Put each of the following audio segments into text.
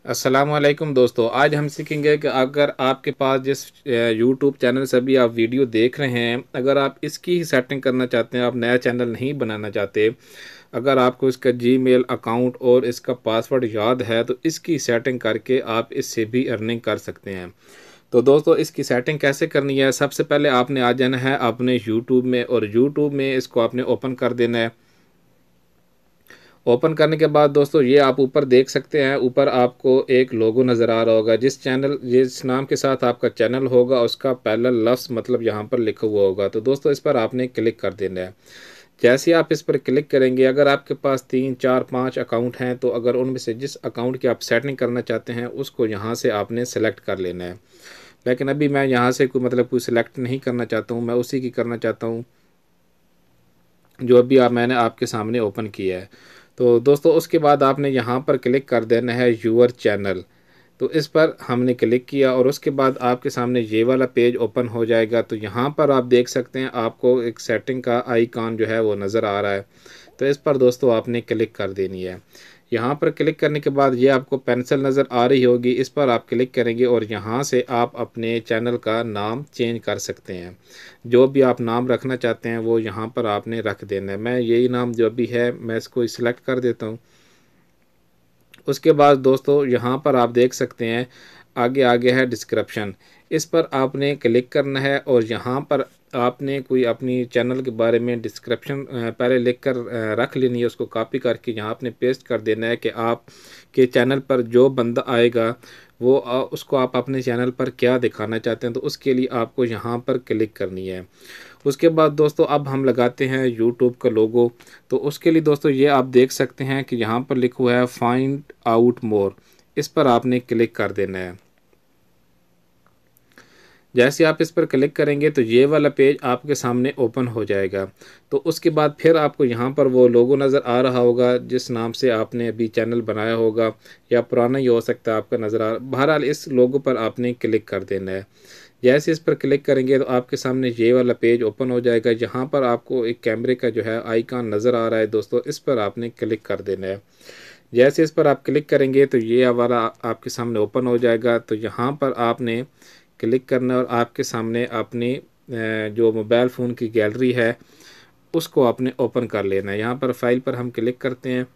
अस्सलामुअलैकुम दोस्तों, आज हम सीखेंगे कि अगर आपके पास जिस यूट्यूब चैनल से भी आप वीडियो देख रहे हैं, अगर आप इसकी ही सेटिंग करना चाहते हैं, आप नया चैनल नहीं बनाना चाहते, अगर आपको इसका जीमेल अकाउंट और इसका पासवर्ड याद है तो इसकी सेटिंग करके आप इससे भी अर्निंग कर सकते हैं। तो दोस्तों, इसकी सेटिंग कैसे करनी है? सबसे पहले आपने आ जाना है अपने यूट्यूब में और यूट्यूब में इसको आपने ओपन कर देना है। ओपन करने के बाद दोस्तों, ये आप ऊपर देख सकते हैं, ऊपर आपको एक लोगो नज़र आ रहा होगा। जिस नाम के साथ आपका चैनल होगा उसका पहला लफ्ज़ मतलब यहाँ पर लिखा हुआ होगा। तो दोस्तों, इस पर आपने क्लिक कर देना है। जैसे ही आप इस पर क्लिक करेंगे, अगर आपके पास 3 4 5 अकाउंट हैं तो अगर उनमें से जिस अकाउंट की आप सेटिंग करना चाहते हैं उसको यहाँ से आपने सेलेक्ट कर लेना है। लेकिन अभी मैं यहाँ से कोई सिलेक्ट नहीं करना चाहता हूँ, मैं उसी की करना चाहता हूँ जो अभी मैंने आपके सामने ओपन किया है। तो दोस्तों, उसके बाद आपने यहाँ पर क्लिक कर देना है यूअर चैनल। तो इस पर हमने क्लिक किया और उसके बाद आपके सामने ये वाला पेज ओपन हो जाएगा। तो यहाँ पर आप देख सकते हैं, आपको एक सेटिंग का आइकॉन जो है वो नज़र आ रहा है। तो इस पर दोस्तों आपने क्लिक कर देनी है। यहाँ पर क्लिक करने के बाद ये आपको पेंसिल नज़र आ रही होगी, इस पर आप क्लिक करेंगे और यहाँ से आप अपने चैनल का नाम चेंज कर सकते हैं। जो भी आप नाम रखना चाहते हैं वो यहाँ पर आपने रख देना है। मैं यही नाम जो भी है मैं इसको सिलेक्ट कर देता हूँ। उसके बाद दोस्तों, यहाँ पर आप देख सकते हैं आगे आगे है डिस्क्रिप्शन। इस पर आपने क्लिक करना है और यहाँ पर आपने कोई अपनी चैनल के बारे में डिस्क्रिप्शन पहले लिख कर रख लेनी है। उसको कॉपी करके यहाँ आपने पेस्ट कर देना है कि आप के चैनल पर जो बंदा आएगा वो उसको आप अपने चैनल पर क्या दिखाना चाहते हैं। तो उसके लिए आपको यहाँ पर क्लिक करनी है। उसके बाद दोस्तों, अब हम लगाते हैं यूट्यूब का लोगो। तो उसके लिए दोस्तों, ये आप देख सकते हैं कि यहाँ पर लिखा हुआ है फाइंड आउट मोर। इस पर आपने क्लिक कर देना है। जैसे आप इस पर क्लिक करेंगे तो ये वाला पेज आपके सामने ओपन हो जाएगा। तो उसके बाद फिर आपको यहाँ पर वो लोगो नज़र आ रहा होगा जिस नाम से आपने अभी चैनल बनाया होगा, या पुराना ही हो सकता है आपका नज़र आ। बहरहाल इस लोगो पर आपने क्लिक कर देना है। जैसे इस पर क्लिक करेंगे तो आपके सामने ये वाला पेज ओपन हो जाएगा। जहाँ पर आपको एक कैमरे का जो है आइकॉन नज़र आ रहा है दोस्तों, इस पर आपने क्लिक कर देना है। जैसे इस पर आप क्लिक करेंगे तो ये वाला आपके सामने ओपन हो जाएगा। तो यहाँ पर आपने क्लिक करना है और आपके सामने अपनी जो मोबाइल फ़ोन की गैलरी है उसको आपने ओपन कर लेना है। यहाँ पर फाइल पर हम क्लिक करते हैं।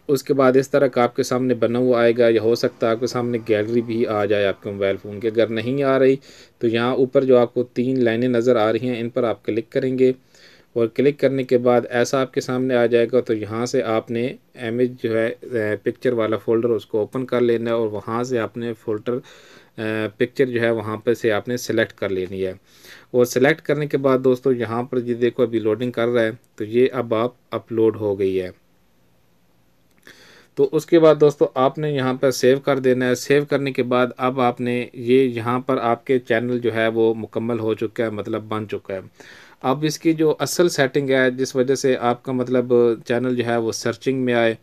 उसके बाद इस तरह का आपके सामने बना हुआ आएगा, या हो सकता है आपके सामने गैलरी भी आ जाए आपके मोबाइल फ़ोन के। अगर नहीं आ रही तो यहाँ ऊपर जो आपको 3 लाइनें नज़र आ रही हैं इन पर आप क्लिक करेंगे और क्लिक करने के बाद ऐसा आपके सामने आ जाएगा। तो यहाँ से आपने इमेज जो है पिक्चर वाला फ़ोल्डर उसको ओपन कर लेना है और वहाँ से आपने फ़ोल्डर पिक्चर जो है वहाँ पर से आपने सेलेक्ट कर लेनी है। और सेलेक्ट करने के बाद दोस्तों, यहाँ पर ये देखो अभी लोडिंग कर रहा है, तो ये अब आप अपलोड हो गई है। तो उसके बाद दोस्तों, आपने यहाँ पर सेव कर देना है। सेव करने के बाद अब आपने ये यहाँ पर आपके चैनल जो है वो मुकम्मल हो चुका है, मतलब बन चुका है। अब इसकी जो असल सेटिंग है जिस वजह से आपका मतलब चैनल जो है वो सर्चिंग में आए,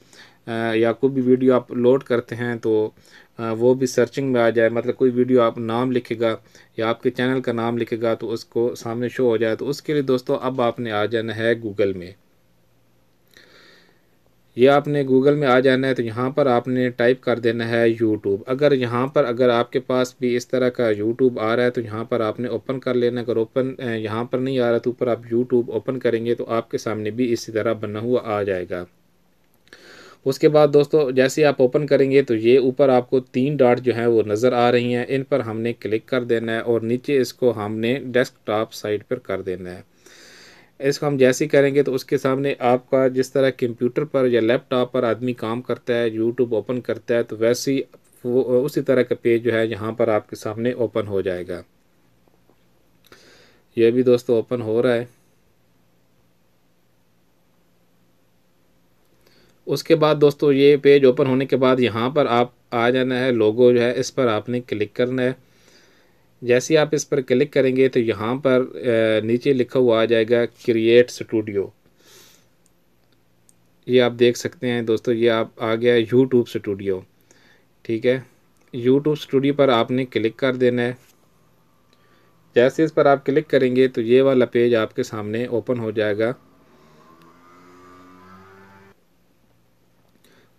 या कोई भी वीडियो आप लोड करते हैं तो वो भी सर्चिंग में आ जाए। मतलब कोई वीडियो आप नाम लिखेगा या आपके चैनल का नाम लिखेगा तो उसको सामने शो हो जाए। तो उसके लिए दोस्तों, अब आपने आ जाना है गूगल में। ये आपने गूगल में आ जाना है। तो यहाँ पर आपने टाइप कर देना है यूट्यूब। अगर आपके पास भी इस तरह का यूट्यूब आ रहा है तो यहाँ पर आपने ओपन कर लेना। अगर यहाँ पर नहीं आ रहा तो ऊपर आप यूट्यूब ओपन करेंगे तो आपके सामने भी इसी तरह बना हुआ आ जाएगा। उसके बाद दोस्तों, जैसे आप ओपन करेंगे तो ये ऊपर आपको 3 डॉट जो हैं वो नज़र आ रही हैं, इन पर हमने क्लिक कर देना है और नीचे इसको हमने डेस्कटॉप साइड पर कर देना है। इसको हम जैसे ही करेंगे तो उसके सामने आपका जिस तरह कंप्यूटर पर या लैपटॉप पर आदमी काम करता है, यूट्यूब ओपन करता है, तो वैसे ही वो उसी तरह का पेज जो है यहाँ पर आपके सामने ओपन हो जाएगा। ये भी दोस्तों ओपन हो रहा है। उसके बाद दोस्तों, ये पेज ओपन होने के बाद यहाँ पर आप आ जाना है, लोगो जो है इस पर आपने क्लिक करना है। जैसे ही आप इस पर क्लिक करेंगे तो यहाँ पर नीचे लिखा हुआ आ जाएगा क्रिएट स्टूडियो। ये आप देख सकते हैं दोस्तों, ये आप आ गया यूट्यूब स्टूडियो। ठीक है, यूट्यूब स्टूडियो पर आपने क्लिक कर देना है। जैसे इस पर आप क्लिक करेंगे तो ये वाला पेज आपके सामने ओपन हो जाएगा।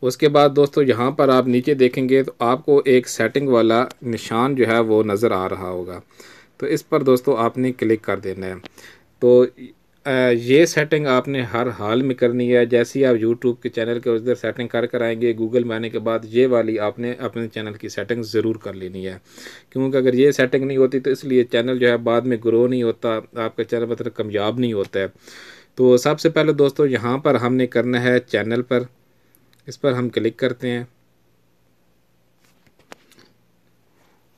उसके बाद दोस्तों यहाँ पर आप नीचे देखेंगे तो आपको एक सेटिंग वाला निशान जो है वो नज़र आ रहा होगा। तो इस पर दोस्तों आपने क्लिक कर देना है। तो ये सेटिंग आपने हर हाल में करनी है। जैसे ही आप यूट्यूब के चैनल के उधर सेटिंग कर आएंगे, गूगल में आने के बाद ये वाली आपने अपने चैनल की सेटिंग ज़रूर कर लेनी है, क्योंकि अगर ये सेटिंग नहीं होती तो इसलिए चैनल जो है बाद में ग्रो नहीं होता, आपका चैनल मतलब कामयाब नहीं होता है। तो सबसे पहले दोस्तों यहाँ पर हमने करना है चैनल पर, इस पर हम क्लिक करते हैं।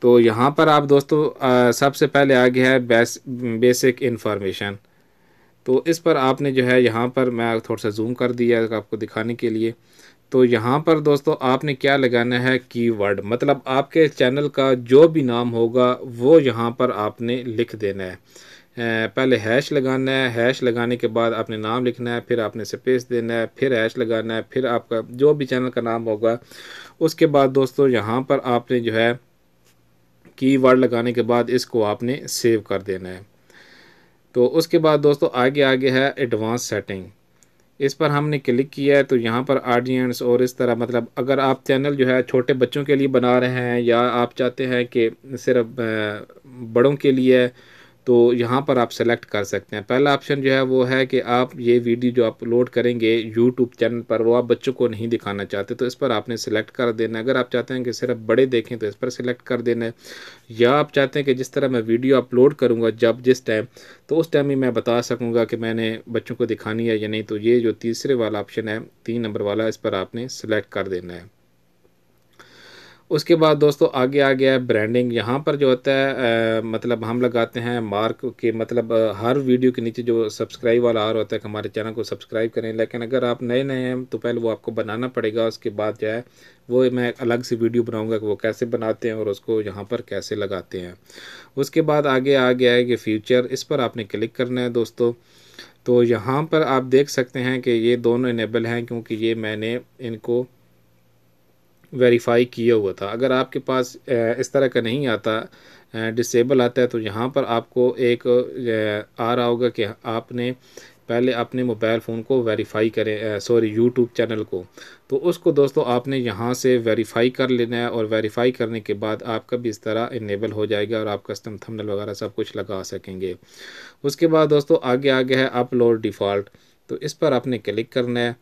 तो यहाँ पर आप दोस्तों सबसे पहले आ गया है बेसिक इन्फॉर्मेशन। तो इस पर आपने जो है यहाँ पर मैं थोड़ा सा जूम कर दिया आपको दिखाने के लिए। तो यहाँ पर दोस्तों आपने क्या लगाना है, कीवर्ड, मतलब आपके चैनल का जो भी नाम होगा वो यहाँ पर आपने लिख देना है। पहले हैश लगाना है, हैश लगाने के बाद आपने नाम लिखना है, फिर आपने स्पेस देना है, फिर हैश लगाना है, फिर आपका जो भी चैनल का नाम होगा। उसके बाद दोस्तों यहाँ पर आपने जो है कीवर्ड लगाने के बाद इसको आपने सेव कर देना है। तो उसके बाद दोस्तों आगे आगे है एडवांस सेटिंग, इस पर हमने क्लिक किया है। तो यहाँ पर ऑडियंस और इस तरह, मतलब अगर आप चैनल जो है छोटे बच्चों के लिए बना रहे हैं या आप चाहते हैं कि सिर्फ बड़ों के लिए है, तो यहाँ पर आप सेलेक्ट कर सकते हैं। पहला ऑप्शन जो है वो है कि आप ये वीडियो जो अपलोड करेंगे यूट्यूब चैनल पर वो आप बच्चों को नहीं दिखाना चाहते, तो इस पर आपने सेलेक्ट कर देना है। अगर आप चाहते हैं कि सिर्फ बड़े देखें तो इस पर सेलेक्ट कर देना है। या आप चाहते हैं कि जिस तरह मैं वीडियो अपलोड करूँगा जब जिस टाइम, तो उस टाइम ही मैं बता सकूँगा कि मैंने बच्चों को दिखानी है या नहीं, तो ये जो तीसरे वाला ऑप्शन है 3 नंबर वाला, इस पर आपने सेलेक्ट कर देना है। उसके बाद दोस्तों आगे आ गया है ब्रांडिंग। यहाँ पर जो होता है मतलब हम लगाते हैं मार्क के, मतलब हर वीडियो के नीचे जो सब्सक्राइब वाला आर होता है कि हमारे चैनल को सब्सक्राइब करें। लेकिन अगर आप नए नए हैं तो पहले वो आपको बनाना पड़ेगा, उसके बाद जो है वो मैं अलग से वीडियो बनाऊंगा कि वो कैसे बनाते हैं और उसको यहाँ पर कैसे लगाते हैं। उसके बाद आगे आ गया है कि फ्यूचर, इस पर आपने क्लिक करना है दोस्तों। तो यहाँ पर आप देख सकते हैं कि ये दोनों इनेबल हैं, क्योंकि ये मैंने इनको वेरीफाई किया हुआ था। अगर आपके पास इस तरह का नहीं आता, डिसेबल आता है, तो यहाँ पर आपको एक आ रहा होगा कि आपने पहले अपने मोबाइल फ़ोन को वेरीफाई करें, सॉरी यूट्यूब चैनल को। तो उसको दोस्तों आपने यहाँ से वेरीफाई कर लेना है, और वेरीफाई करने के बाद आपका भी इस तरह इनेबल हो जाएगा और आप कस्टम थंबनेल वगैरह सब कुछ लगा सकेंगे। उसके बाद दोस्तों आगे आगे है अपलोड डिफ़ॉल्ट, तो इस पर आपने क्लिक करना है।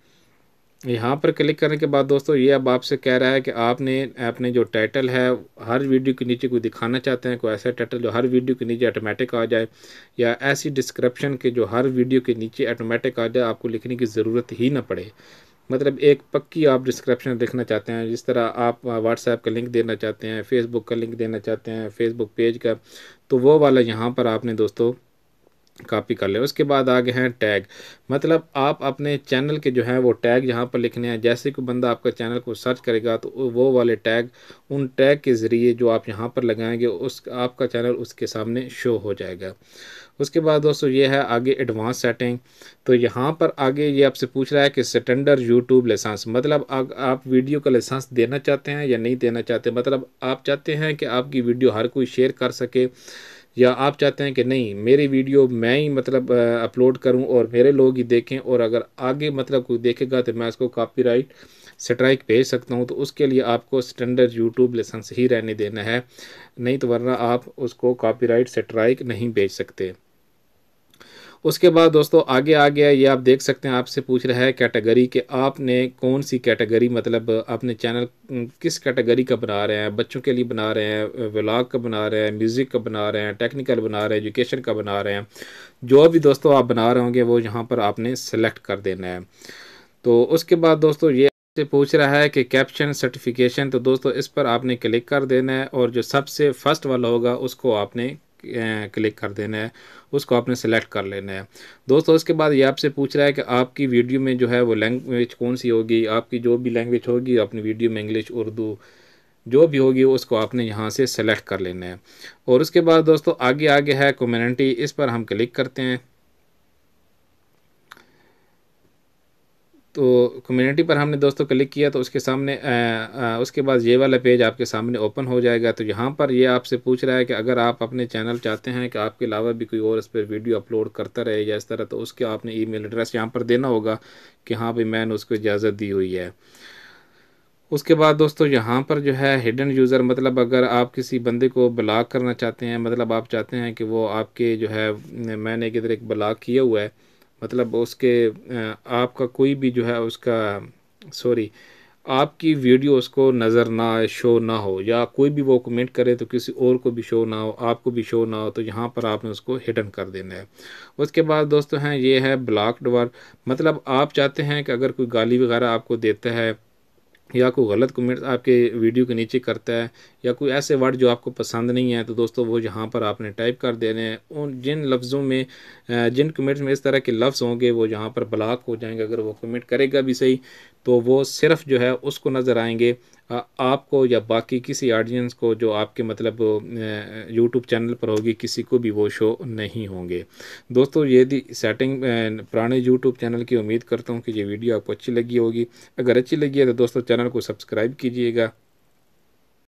यहाँ पर क्लिक करने के बाद दोस्तों ये अब आपसे कह रहा है कि आपने अपने जो टाइटल है हर वीडियो के नीचे कोई दिखाना चाहते हैं, कोई ऐसा टाइटल जो हर वीडियो के नीचे ऑटोमेटिक आ जाए, या ऐसी डिस्क्रिप्शन के जो हर वीडियो के नीचे ऑटोमेटिक आ जाए, आपको लिखने की ज़रूरत ही ना पड़े। मतलब एक पक्की आप डिस्क्रिप्शन लिखना चाहते हैं, जिस तरह आप व्हाट्सएप का लिंक देना चाहते हैं, फेसबुक का लिंक देना चाहते हैं, फेसबुक पेज का, तो वो वाला यहाँ पर आपने दोस्तों कॉपी कर ले। उसके बाद आगे हैं टैग, मतलब आप अपने चैनल के जो है वो टैग यहाँ पर लिखने हैं। जैसे कोई बंदा आपका चैनल को सर्च करेगा तो वो वाले टैग, उन टैग के ज़रिए जो आप यहाँ पर लगाएंगे उस आपका चैनल उसके सामने शो हो जाएगा। उसके बाद दोस्तों ये है आगे एडवांस सेटिंग। तो यहाँ पर आगे ये आपसे पूछ रहा है कि स्टैंडर्ड यूट्यूब लाइसेंस, मतलब आप वीडियो का लाइसेंस देना चाहते हैं या नहीं देना चाहते। मतलब आप चाहते हैं कि आपकी वीडियो हर कोई शेयर कर सके, या आप चाहते हैं कि नहीं मेरी वीडियो मैं ही मतलब अपलोड करूं और मेरे लोग ही देखें, और अगर आगे मतलब कोई देखेगा तो मैं उसको कॉपीराइट स्ट्राइक भेज सकता हूं। तो उसके लिए आपको स्टैंडर्ड यूट्यूब लाइसेंस ही रहने देना है, नहीं तो वरना आप उसको कॉपीराइट स्ट्राइक नहीं भेज सकते। उसके बाद दोस्तों आगे आ गया, ये आप देख सकते हैं आपसे पूछ रहा है कैटेगरी कि आपने कौन सी कैटेगरी, मतलब अपने चैनल किस कैटेगरी का बना रहे हैं, बच्चों के लिए बना रहे हैं, व्लॉग का बना रहे हैं, म्यूज़िक का बना रहे हैं, टेक्निकल बना रहे हैं, एजुकेशन का बना रहे हैं। जो भी दोस्तों आप बना रहे होंगे वो यहाँ पर आपने सेलेक्ट कर देना है। तो उसके बाद दोस्तों ये से पूछ रहा है कि कैप्शन सर्टिफिकेशन, तो दोस्तों इस पर आपने क्लिक कर देना है, और जो सबसे फर्स्ट वाला होगा उसको आपने क्लिक कर देना है, उसको आपने सेलेक्ट कर लेना है दोस्तों। उसके बाद ये आपसे पूछ रहा है कि आपकी वीडियो में जो है वो लैंग्वेज कौन सी होगी, आपकी जो भी लैंग्वेज होगी अपनी वीडियो में इंग्लिश उर्दू जो भी होगी उसको आपने यहाँ से सेलेक्ट कर लेना है। और उसके बाद दोस्तों आगे आगे है कम्युनिटी, इस पर हम क्लिक करते हैं। तो कम्युनिटी पर हमने दोस्तों क्लिक किया तो उसके सामने उसके बाद ये वाला पेज आपके सामने ओपन हो जाएगा। तो यहाँ पर ये आपसे पूछ रहा है कि अगर आप अपने चैनल चाहते हैं कि आपके अलावा भी कोई और इस पर वीडियो अपलोड करता रहे या इस तरह, तो उसके आपने ईमेल एड्रेस यहाँ पर देना होगा कि हाँ भाई मैंने उसको इजाज़त दी हुई है। उसके बाद दोस्तों यहाँ पर जो है हिडन यूज़र, मतलब अगर आप किसी बंदे को ब्लॉक करना चाहते हैं, मतलब आप चाहते हैं कि वो आपके जो है, मैंने किधर एक ब्लॉक किया हुआ है, मतलब उसके आपका कोई भी जो है उसका, सॉरी, आपकी वीडियो उसको नज़र ना आए, शो ना हो, या कोई भी वो कमेंट करे तो किसी और को भी शो ना हो, आपको भी शो ना हो, तो यहाँ पर आपने उसको हिडन कर देना है। उसके बाद दोस्तों हैं ये है ब्लॉक्ड वर्ड, मतलब आप चाहते हैं कि अगर कोई गाली वगैरह आपको देता है या कोई गलत कमेंट्स आपके वीडियो के नीचे करता है, या कोई ऐसे वर्ड जो आपको पसंद नहीं है, तो दोस्तों वो यहाँ पर आपने टाइप कर देने हैं। उन जिन लफ्ज़ों में जिन कमेंट्स में इस तरह के लफ्ज़ होंगे वो यहाँ पर ब्लॉक हो जाएंगे। अगर वो कमेंट करेगा भी सही तो वो सिर्फ जो है उसको नज़र आएंगे, आपको या बाकी किसी ऑडियंस को जो आपके मतलब यूट्यूब चैनल पर होगी, किसी को भी वो शो नहीं होंगे। दोस्तों ये थी सेटिंग पुराने यूट्यूब चैनल की। उम्मीद करता हूँ कि ये वीडियो आपको अच्छी लगी होगी। अगर अच्छी लगी है तो दोस्तों चैनल को सब्सक्राइब कीजिएगा।